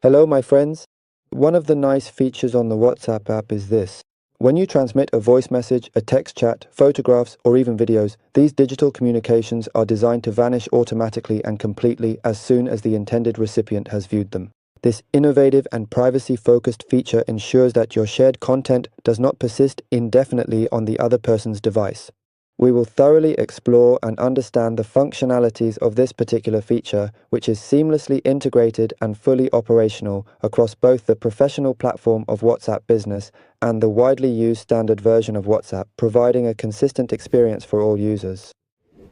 Hello, my friends. One of the nice features on the WhatsApp app is this. When you transmit a voice message, a text chat, photographs, or even videos, these digital communications are designed to vanish automatically and completely as soon as the intended recipient has viewed them. This innovative and privacy-focused feature ensures that your shared content does not persist indefinitely on the other person's device. We will thoroughly explore and understand the functionalities of this particular feature, which is seamlessly integrated and fully operational across both the professional platform of WhatsApp Business and the widely used standard version of WhatsApp, providing a consistent experience for all users.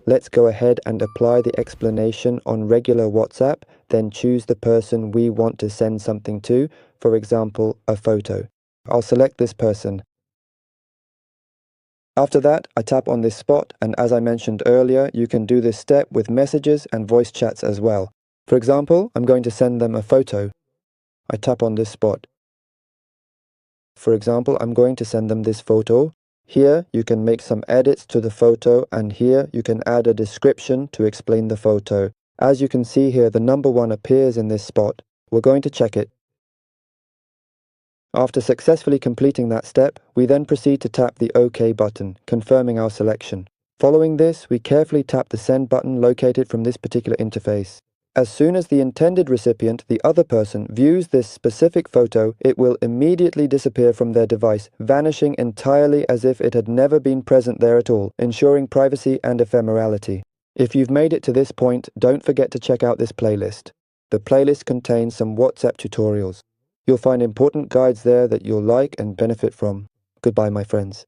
Let's go ahead and apply the explanation on regular WhatsApp, then choose the person we want to send something to, for example, a photo. I'll select this person. After that, I tap on this spot, and as I mentioned earlier, you can do this step with messages and voice chats as well. For example, I'm going to send them a photo. I tap on this spot. For example, I'm going to send them this photo. Here, you can make some edits to the photo, and here you can add a description to explain the photo. As you can see here, the number 1 appears in this spot. We're going to check it. After successfully completing that step, we then proceed to tap the OK button, confirming our selection. Following this, we carefully tap the Send button located from this particular interface. As soon as the intended recipient, the other person, views this specific photo, it will immediately disappear from their device, vanishing entirely as if it had never been present there at all, ensuring privacy and ephemerality. If you've made it to this point, don't forget to check out this playlist. The playlist contains some WhatsApp tutorials. You'll find important guides there that you'll like and benefit from. Goodbye, my friends.